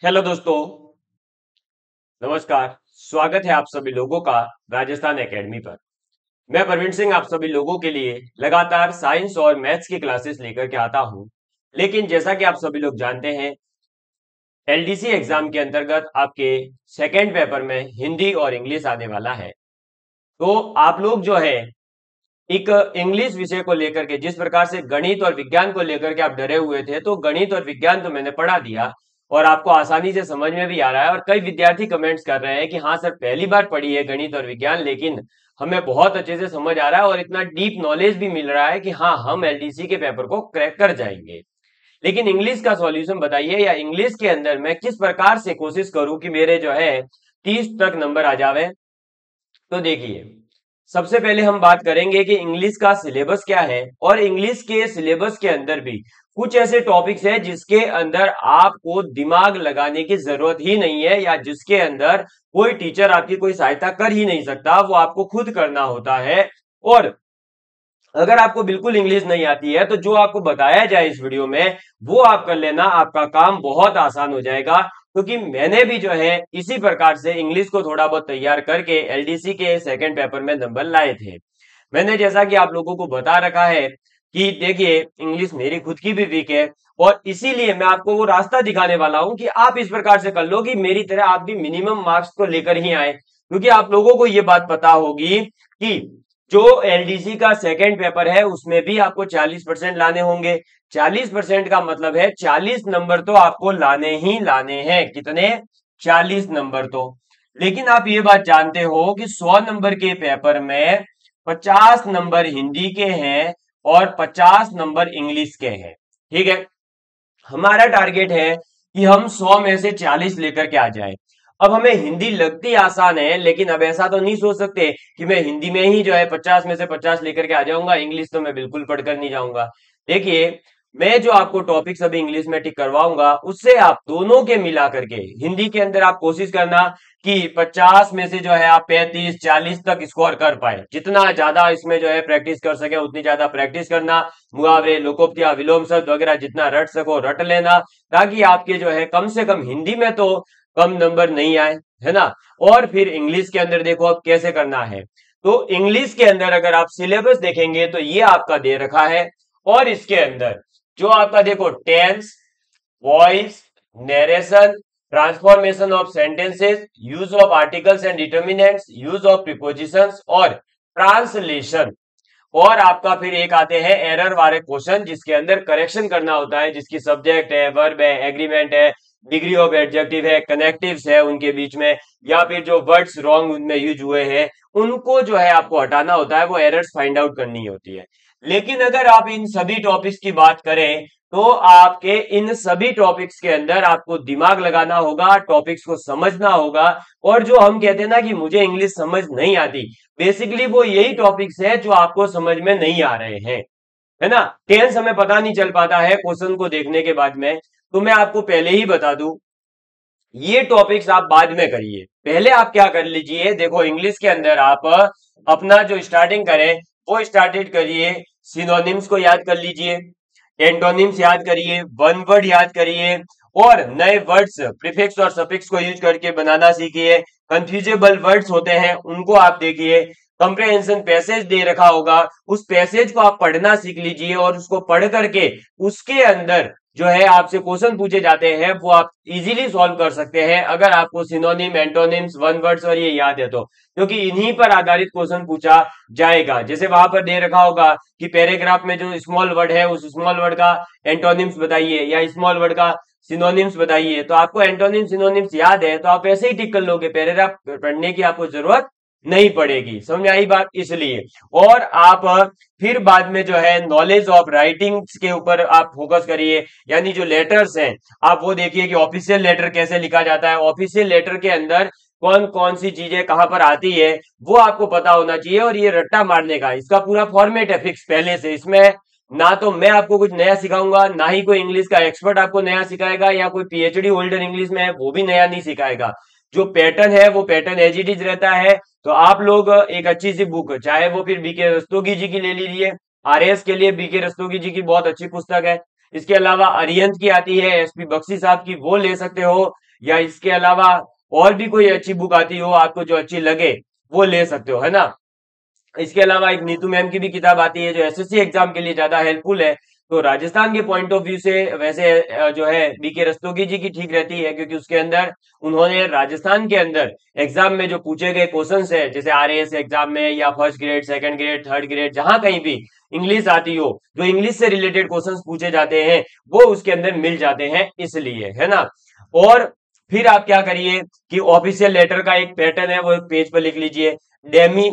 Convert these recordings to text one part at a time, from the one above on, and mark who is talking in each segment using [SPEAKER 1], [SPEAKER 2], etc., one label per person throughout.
[SPEAKER 1] Hello दोस्तों, नमस्कार। स्वागत है आप सभी लोगों का राजस्थान एकेडमी पर। मैं प्रवीण सिंह आप सभी लोगों के लिए लगातार साइंस और मैथ्स की क्लासेस लेकर के आता हूं। लेकिन जैसा कि आप सभी लोग जानते हैं, एलडीसी एग्जाम के अंतर्गत आपके सेकेंड पेपर में हिंदी और इंग्लिश आने वाला है। तो आप लोग जो है एक इंग्लिश विषय को लेकर के जिस प्रकार से गणित और विज्ञान को लेकर के आप डरे हुए थे, तो गणित और विज्ञान तो मैंने पढ़ा दिया और आपको आसानी से समझ में भी आ रहा है। और कई विद्यार्थी कमेंट्स कर रहे हैं कि हाँ सर, पहली बार पढ़ी है गणित और विज्ञान, लेकिन हमें बहुत अच्छे से समझ आ रहा है और इतना डीप नॉलेज भी मिल रहा है कि हाँ, हम एलडीसी के पेपर को क्रैक कर जाएंगे। लेकिन इंग्लिश का सॉल्यूशन बताइए, या इंग्लिश के अंदर मैं किस प्रकार से कोशिश करूं कि मेरे जो है 30 तक नंबर आ जावे। तो देखिए, सबसे पहले हम बात करेंगे कि इंग्लिश का सिलेबस क्या है, और इंग्लिश के सिलेबस के अंदर भी कुछ ऐसे टॉपिक्स हैं जिसके अंदर आपको दिमाग लगाने की जरूरत ही नहीं है, या जिसके अंदर कोई टीचर आपकी कोई सहायता कर ही नहीं सकता, वो आपको खुद करना होता है। और अगर आपको बिल्कुल इंग्लिश नहीं आती है तो जो आपको बताया जाए इस वीडियो में वो आप कर लेना, आपका काम बहुत आसान हो जाएगा। क्योंकि मैंने भी जो है इसी प्रकार से इंग्लिश को थोड़ा बहुत तैयार करके एलडीसी के सेकंड पेपर में नंबर लाए थे। मैंने जैसा कि आप लोगों को बता रखा है कि देखिए, इंग्लिश मेरी खुद की भी वीक है, और इसीलिए मैं आपको वो रास्ता दिखाने वाला हूं कि आप इस प्रकार से कर लो कि मेरी तरह आप भी मिनिमम मार्क्स को लेकर ही आए। क्योंकि आप लोगों को ये बात पता होगी कि जो एलडीसी का सेकंड पेपर है उसमें भी आपको 40% लाने होंगे। 40% का मतलब है 40 नंबर तो आपको लाने ही लाने हैं। कितने? 40 नंबर तो। लेकिन आप ये बात जानते हो कि 100 नंबर के पेपर में 50 नंबर हिंदी के हैं और 50 नंबर इंग्लिश के हैं। ठीक है, हमारा टारगेट है कि हम 100 में से 40 लेकर के आ जाए। अब हमें हिंदी लगती आसान है, लेकिन अब ऐसा तो नहीं सोच सकते कि मैं हिंदी में ही जो है 50 में से 50 लेकर के आ जाऊंगा, इंग्लिश तो मैं बिल्कुल पढ़कर नहीं जाऊंगा। देखिए, मैं जो आपको टॉपिक्स अभी इंग्लिश में टिक करवाऊंगा उससे आप दोनों के मिला करके हिंदी के अंदर आप कोशिश करना कि 50 में से जो है आप 35 40 तक स्कोर कर पाए। जितना ज्यादा इसमें जो है प्रैक्टिस कर सके उतनी ज्यादा प्रैक्टिस करना। मुहावरे, लोकोक्तियां, विलोम शब्द वगैरह जितना रट सको रट लेना, ताकि आपके जो है कम से कम हिंदी में तो कम नंबर नहीं आए, है ना। और फिर इंग्लिश के अंदर देखो अब कैसे करना है। तो इंग्लिश के अंदर अगर आप सिलेबस देखेंगे तो ये आपका दे रखा है, और इसके अंदर जो आपका देखो tense, voice, narration, transformation of sentences, use of articles and determinants, use of prepositions और ट्रांसलेशन। और आपका फिर एक आते हैं एरर वाले क्वेश्चन जिसके अंदर करेक्शन करना होता है, जिसकी सब्जेक्ट है, वर्ब है, एग्रीमेंट है, डिग्री ऑफ एडजेक्टिव है, कनेक्टिव्स है उनके बीच में, या फिर जो वर्ड्स रॉन्ग उनमें यूज हुए हैं उनको जो है आपको हटाना होता है, वो एरर्स फाइंड आउट करनी होती है। लेकिन अगर आप इन सभी टॉपिक्स की बात करें तो आपके इन सभी टॉपिक्स के अंदर आपको दिमाग लगाना होगा, टॉपिक्स को समझना होगा। और जो हम कहते हैं ना कि मुझे इंग्लिश समझ नहीं आती, बेसिकली वो यही टॉपिक्स है जो आपको समझ में नहीं आ रहे हैं, है ना। टेंस हमें पता नहीं चल पाता है क्वेश्चन को देखने के बाद में। तो मैं आपको पहले ही बता दूं, ये टॉपिक्स आप बाद में करिए, पहले आप क्या कर लीजिए। देखो, इंग्लिश के अंदर आप अपना जो स्टार्टिंग करें वो स्टार्टेड करिए, सिनोनिम्स को याद कर लीजिए, एंटोनिम्स याद करिए, वन वर्ड याद करिए, और नए वर्ड्स प्रीफिक्स और सफिक्स को यूज करके बनाना सीखिए। कंफ्यूजेबल वर्ड्स होते हैं उनको आप देखिए। कंप्रहेंशन पैसेज दे रखा होगा, उस पैसेज को आप पढ़ना सीख लीजिए, और उसको पढ़ करके उसके अंदर जो है आपसे क्वेश्चन पूछे जाते हैं वो आप इजीली सॉल्व कर सकते हैं, अगर आपको सिनोनिम, एंटोनिम्स, वन वर्ड्स और ये याद है तो। क्योंकि इन्हीं पर आधारित क्वेश्चन पूछा जाएगा। जैसे वहां पर दे रखा होगा कि पैराग्राफ में जो स्मॉल वर्ड है उस स्मॉल वर्ड का एंटोनिम्स बताइए, या स्मॉल वर्ड का सिनोनिम्स बताइए। तो आपको एंटोनिम सिनोनिम्स याद है तो आप ऐसे ही टिक कर लोगे, पैराग्राफ पढ़ने की आपको जरूरत नहीं पड़ेगी। समझ में आई बात? इसलिए। और आप फिर बाद में जो है नॉलेज ऑफ राइटिंग्स के ऊपर आप फोकस करिए, यानी जो लेटर्स हैं आप वो देखिए कि ऑफिशियल लेटर कैसे लिखा जाता है, ऑफिशियल लेटर के अंदर कौन कौन सी चीजें कहां पर आती है वो आपको पता होना चाहिए। और ये रट्टा मारने का इसका पूरा फॉर्मेट है फिक्स पहले से। इसमें ना तो मैं आपको कुछ नया सिखाऊंगा, ना ही कोई इंग्लिश का एक्सपर्ट आपको नया सिखाएगा, या कोई पीएचडी होल्डर इंग्लिश में है वो भी नया नहीं सिखाएगा। जो पैटर्न है वो पैटर्न एज इट इज रहता है। तो आप लोग एक अच्छी सी बुक, चाहे वो फिर बीके रस्तोगी जी की ले लीजिए, आरएएस के लिए बीके रस्तोगी जी की बहुत अच्छी पुस्तक है। इसके अलावा अरिहंत की आती है, एसपी बख्शी साहब की, वो ले सकते हो। या इसके अलावा और भी कोई अच्छी बुक आती हो आपको जो अच्छी लगे वो ले सकते हो, है ना। इसके अलावा एक नीतू मैम की भी किताब आती है जो एसएससी एग्जाम के लिए ज्यादा हेल्पफुल है। तो राजस्थान के पॉइंट ऑफ व्यू से वैसे जो है बीके रस्तोगी जी की ठीक रहती है, क्योंकि उसके अंदर उन्होंने राजस्थान के अंदर एग्जाम में जो पूछे गए क्वेश्चंस है, जैसे आरएएस एग्जाम में या first grade, second grade, third grade, जहां कहीं भी इंग्लिश आती हो, जो इंग्लिश से रिलेटेड क्वेश्चंस पूछे जाते हैं वो उसके अंदर मिल जाते हैं, इसलिए, है ना। और फिर आप क्या करिए कि ऑफिशियल लेटर का एक पैटर्न है वो एक पेज पर लिख लीजिए। Demi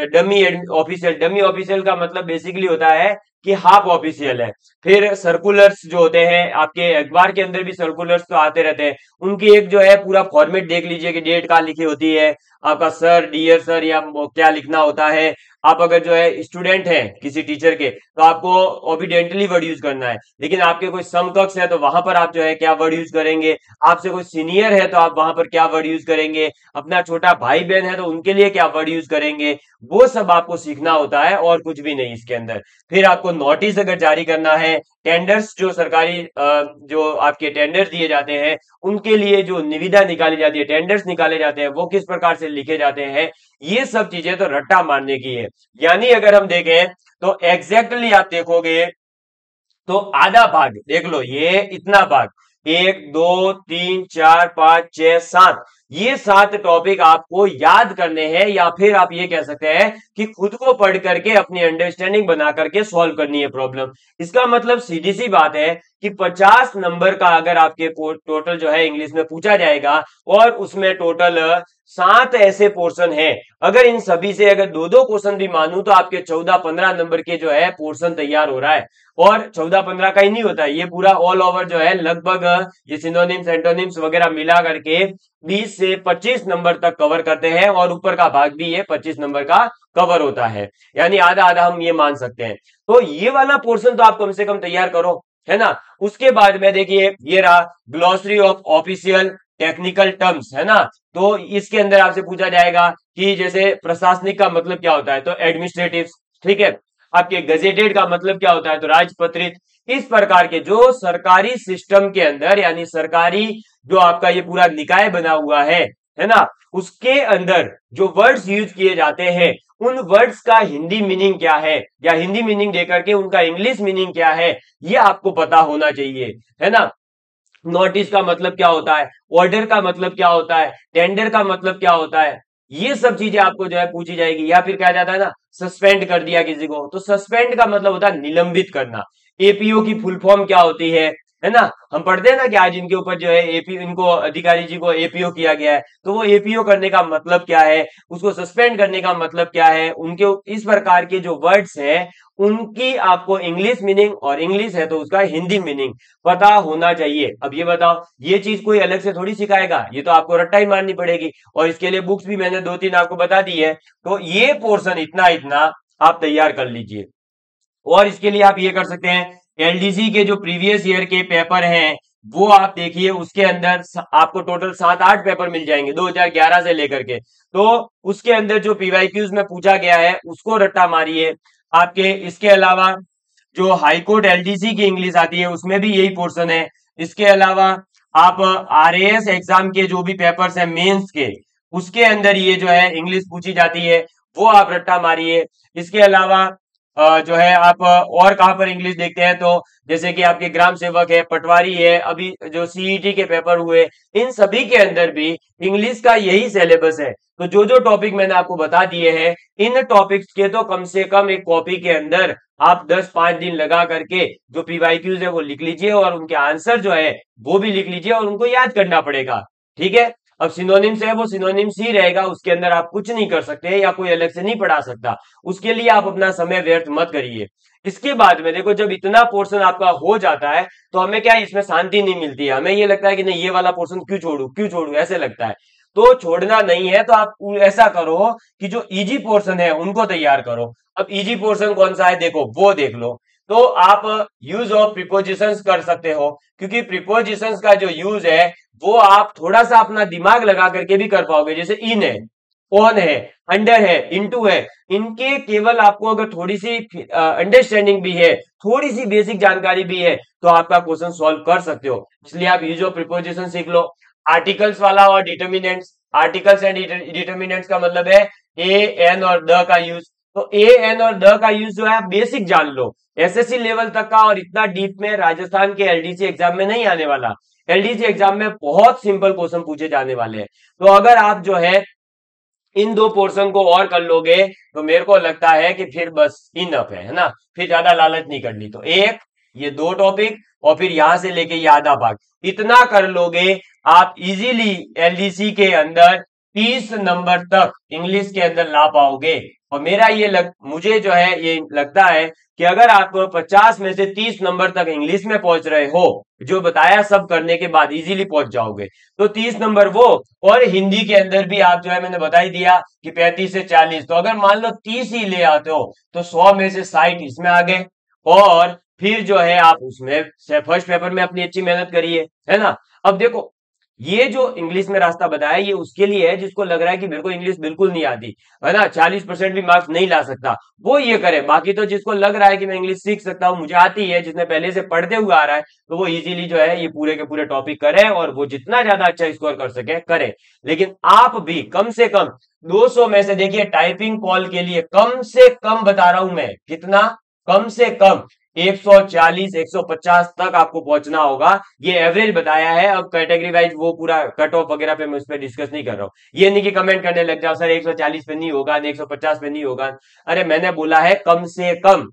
[SPEAKER 1] dummy official, dummy official का मतलब बेसिकली होता है कि हाफ ऑफिशियल है। फिर सर्कुलर्स जो होते हैं आपके अखबार के अंदर भी सर्कुलर्स तो आते रहते हैं, उनकी एक जो है पूरा फॉर्मेट देख लीजिए कि डेट कहाँ लिखी होती है, आपका सर, डियर सर, या क्या लिखना होता है। आप अगर जो है स्टूडेंट हैं किसी टीचर के तो आपको ओबिडेंटली वर्ड यूज करना है, लेकिन आपके कोई समकक्ष है तो वहां पर आप जो है क्या वर्ड यूज करेंगे, आपसे कोई सीनियर है तो आप वहां पर क्या वर्ड यूज करेंगे, अपना छोटा भाई बहन है तो उनके लिए क्या वर्ड यूज करेंगे, वो सब आपको सीखना होता है और कुछ भी नहीं इसके अंदर। फिर आपको नोटिस अगर जारी करना है, टेंडर्स जो सरकारी जो आपके टेंडर्स दिए जाते हैं उनके लिए जो निविदा निकाली जाती है, टेंडर्स निकाले जाते हैं, वो किस प्रकार से लिखे जाते हैं, ये सब चीजें तो रट्टा मारने की है। यानी अगर हम देखें तो एग्जैक्टली आप देखोगे तो आधा भाग देख लो, ये इतना भाग, 1 2 3 4 5 6 7, ये 7 टॉपिक आपको याद करने हैं, या फिर आप ये कह सकते हैं कि खुद को पढ़ करके अपनी अंडरस्टैंडिंग बना करके सॉल्व करनी है प्रॉब्लम। इसका मतलब सीधी सी बात है कि 50 नंबर का अगर आपके टोटल जो है इंग्लिश में पूछा जाएगा और उसमें टोटल 7 ऐसे पोर्शन है, अगर इन सभी से अगर 2-2 क्वेश्चन भी मानूं तो आपके 14-15 नंबर के जो है पोर्शन तैयार हो रहा है। और 14-15 का ही नहीं होता है, ये पूरा ऑल ओवर जो है लगभग ये सिनोनिम्स एंटोनिम्स वगैरह मिला करके 20 से 25 नंबर तक कवर करते हैं, और ऊपर का भाग भी ये 25 नंबर का कवर होता है, यानी आधा आधा हम ये मान सकते हैं। तो ये वाला पोर्शन तो आप कम से कम तैयार करो, है ना। उसके बाद में देखिए ये रहा glossary of official technical terms, है ना। तो इसके अंदर आपसे पूछा जाएगा कि जैसे प्रशासनिक का मतलब क्या होता है, तो एडमिनिस्ट्रेटिव, ठीक है। आपके गजेटेड का मतलब क्या होता है, तो राजपत्रित। इस प्रकार के जो सरकारी सिस्टम के अंदर, यानी सरकारी जो आपका ये पूरा निकाय बना हुआ है ना, उसके अंदर जो वर्ड्स यूज किए जाते हैं उन वर्ड्स का हिंदी मीनिंग क्या है, या हिंदी मीनिंग देकर के उनका इंग्लिश मीनिंग क्या है, ये आपको पता होना चाहिए, है ना। नोटिस का मतलब क्या होता है, ऑर्डर का मतलब क्या होता है, टेंडर का मतलब क्या होता है, ये सब चीजें आपको जो है पूछी जाएगी। या फिर क्या जाता है ना, सस्पेंड कर दिया किसी को, तो सस्पेंड का मतलब होता है निलंबित करना। एपीओ की फुल फॉर्म क्या होती है ना। हम पढ़ते हैं ना कि आज इनके ऊपर जो है एपीओ, इनको अधिकारी जी को एपीओ किया गया है, तो वो एपीओ करने का मतलब क्या है, उसको सस्पेंड करने का मतलब क्या है, उनके इस प्रकार के जो वर्ड्स हैं उनकी आपको इंग्लिश मीनिंग, और इंग्लिश है तो उसका हिंदी मीनिंग पता होना चाहिए। अब ये बताओ, ये चीज कोई अलग से थोड़ी सिखाएगा, ये तो आपको रट्टा ही मारनी पड़ेगी, और इसके लिए बुक्स भी मैंने 2-3 आपको बता दी है। तो ये पोर्शन इतना इतना आप तैयार कर लीजिए। और इसके लिए आप ये कर सकते हैं, एलडीसी के जो प्रीवियस ईयर के पेपर हैं वो आप देखिए, उसके अंदर आपको टोटल 7-8 पेपर मिल जाएंगे 2011 से लेकर के। तो उसके अंदर जो पीवाईक्यूज में पूछा गया है उसको रट्टा मारिए आपके। इसके अलावा जो हाईकोर्ट एलडीसी की इंग्लिश आती है उसमें भी यही पोर्शन है। इसके अलावा आप आरएएस एग्जाम के जो भी पेपर्स हैं मेंस के, उसके अंदर ये जो है इंग्लिश पूछी जाती है, वो आप रट्टा मारिए। इसके अलावा जो है आप और कहां पर इंग्लिश देखते हैं, तो जैसे कि आपके ग्राम सेवक है, पटवारी है, अभी जो सीईटी के पेपर हुए, इन सभी के अंदर भी इंग्लिश का यही सिलेबस है। तो जो जो टॉपिक मैंने आपको बता दिए हैं, इन टॉपिक्स के तो कम से कम एक कॉपी के अंदर आप 10-5 दिन लगा करके जो पीवाईक्यूज है वो लिख लीजिए, और उनके आंसर जो है वो भी लिख लीजिए, और उनको याद करना पड़ेगा, ठीक है। अब सिनोनिम्स है वो सिनोनिम्स ही रहेगा, उसके अंदर आप कुछ नहीं कर सकते या कोई अलग से नहीं पढ़ा सकता, उसके लिए आप अपना समय व्यर्थ मत करिए। इसके बाद में देखो, जब इतना पोर्शन आपका हो जाता है तो हमें क्या इसमें शांति नहीं मिलती है, हमें ये लगता है कि नहीं ये वाला पोर्शन क्यों छोड़ू ऐसे लगता है। तो छोड़ना नहीं है, तो आप ऐसा करो कि जो इजी पोर्शन है उनको तैयार करो। अब इजी पोर्शन कौन सा है, देखो वो देख लो। तो आप यूज ऑफ प्रीपोजिशंस कर सकते हो, क्योंकि प्रीपोजिशंस का जो यूज है वो आप थोड़ा सा अपना दिमाग लगा करके भी कर पाओगे। जैसे इन है, ऑन है, अंडर है, इनटू है, इनके केवल आपको अगर थोड़ी सी अंडरस्टैंडिंग भी है, थोड़ी सी बेसिक जानकारी भी है, तो आपका क्वेश्चन सॉल्व कर सकते हो। इसलिए आप यूज ऑफ प्रीपोजिशन सीख लो। आर्टिकल्स वाला और डिटर्मिनेंट्स। आर्टिकल्स एंड डिटर्मिनेंट्स का मतलब है ए एन और द का यूज। तो ए एन और द का यूज जो है बेसिक जान लो, एसएससी लेवल तक का, और इतना डीप में राजस्थान के एलडीसी एग्जाम में नहीं आने वाला। एलडीसी एग्जाम में बहुत सिंपल क्वेश्चन पूछे जाने वाले हैं। तो अगर आप जो है इन दो पोर्शन को और कर लोगे तो मेरे को लगता है कि फिर बस इनफ है ना, फिर ज्यादा लालच नहीं करनी। तो एक ये दो टॉपिक और फिर यहां से लेके ये आधा भाग, इतना कर लोगे आप इजीली एलडीसी के अंदर 30 नंबर तक इंग्लिश के अंदर ला पाओगे। और मेरा मुझे जो है ये लगता है कि अगर आप 50 में से 30 नंबर तक इंग्लिश में पहुंच रहे हो, जो बताया सब करने के बाद इजीली पहुंच जाओगे। तो 30 नंबर वो, और हिंदी के अंदर भी आप जो है मैंने बता ही दिया कि 35 से 40। तो अगर मान लो 30 ही ले आते हो तो 100 में से 60 इसमें आ गए, और फिर जो है आप उसमें फर्स्ट पेपर में अपनी अच्छी मेहनत करिए, है ना। अब देखो ये जो इंग्लिश में रास्ता बताया ये उसके लिए है जिसको लग रहा है कि मेरे को इंग्लिश बिल्कुल नहीं आती, है ना, 40% भी मार्क्स नहीं ला सकता, वो ये करे। बाकी तो जिसको लग रहा है कि मैं इंग्लिश सीख सकता हूँ, मुझे आती है, जिसने पहले से पढ़ते हुए आ रहा है, तो वो इजीली जो है ये पूरे के पूरे टॉपिक करे, और वो जितना ज्यादा अच्छा स्कोर कर सके करे। लेकिन आप भी कम से कम 200 में से, देखिए टाइपिंग कॉल के लिए कम से कम बता रहा हूं मैं, कितना, कम से कम 140 150 तक आपको पहुंचना होगा। ये एवरेज बताया है, अब कैटेगरी वाइज वो पूरा कट ऑफ वगैरह पे मैं उस पर डिस्कस नहीं कर रहा हूं। ये नहीं कि कमेंट करने लग जाओ सर 140 पे नहीं होगा, 150 पे नहीं होगा। अरे मैंने बोला है कम से कम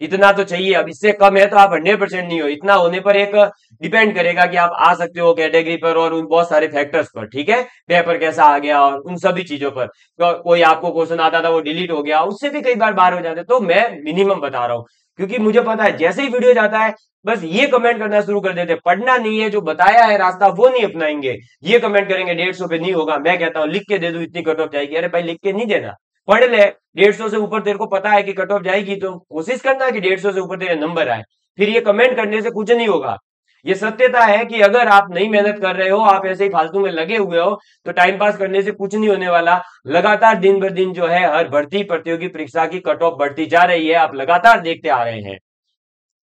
[SPEAKER 1] इतना तो चाहिए। अब इससे कम है तो आप 100% नहीं हो, इतना होने पर एक डिपेंड करेगा कि आप आ सकते हो कैटेगरी पर और उन बहुत सारे फैक्टर्स पर, ठीक है, पेपर कैसा आ गया और उन सभी चीजों पर। तो कोई आपको क्वेश्चन आता था वो डिलीट हो गया, उससे भी कई बार बाहर हो जाते। तो मैं मिनिमम बता रहा हूं, क्योंकि मुझे पता है जैसे ही वीडियो जाता है बस ये कमेंट करना शुरू कर देते, पढ़ना नहीं है, जो बताया है रास्ता वो नहीं अपनाएंगे, ये कमेंट करेंगे 150 पे नहीं होगा। मैं कहता हूं लिख के दे दू इतनी कट ऑफ जाएगी, अरे भाई लिख के नहीं देना, पढ़ ले। 150 से ऊपर तेरे को पता है कि कट ऑफ जाएगी, तो कोशिश करना कि 150 से ऊपर तेरे नंबर आए। फिर ये कमेंट करने से कुछ नहीं होगा। ये सत्यता है कि अगर आप नहीं मेहनत कर रहे हो, आप ऐसे ही फालतू में लगे हुए हो, तो टाइम पास करने से कुछ नहीं होने वाला। लगातार दिन ब दिन जो है हर भर्ती प्रतियोगी परीक्षा की कट ऑफ बढ़ती जा रही है, आप लगातार देखते आ रहे हैं,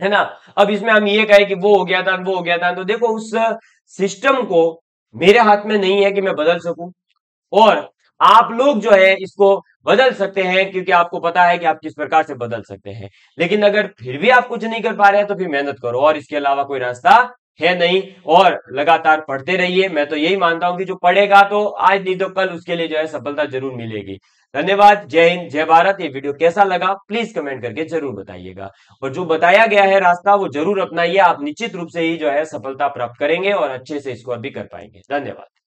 [SPEAKER 1] है ना। अब इसमें हम ये कहें कि वो हो गया था वो हो गया था, तो देखो उस सिस्टम को मेरे हाथ में नहीं है कि मैं बदल सकूं, और आप लोग जो है इसको बदल सकते हैं, क्योंकि आपको पता है कि आप किस प्रकार से बदल सकते हैं। लेकिन अगर फिर भी आप कुछ नहीं कर पा रहे हैं तो फिर मेहनत करो, और इसके अलावा कोई रास्ता है नहीं। और लगातार पढ़ते रहिए, मैं तो यही मानता हूं कि जो पढ़ेगा तो आज नहीं तो कल उसके लिए जो है सफलता जरूर मिलेगी। धन्यवाद, जय हिंद, जय भारत। ये वीडियो कैसा लगा प्लीज कमेंट करके जरूर बताइएगा, और जो बताया गया है रास्ता वो जरूर अपनाइए, आप निश्चित रूप से ही जो है सफलता प्राप्त करेंगे और अच्छे से स्कोर भी कर पाएंगे। धन्यवाद।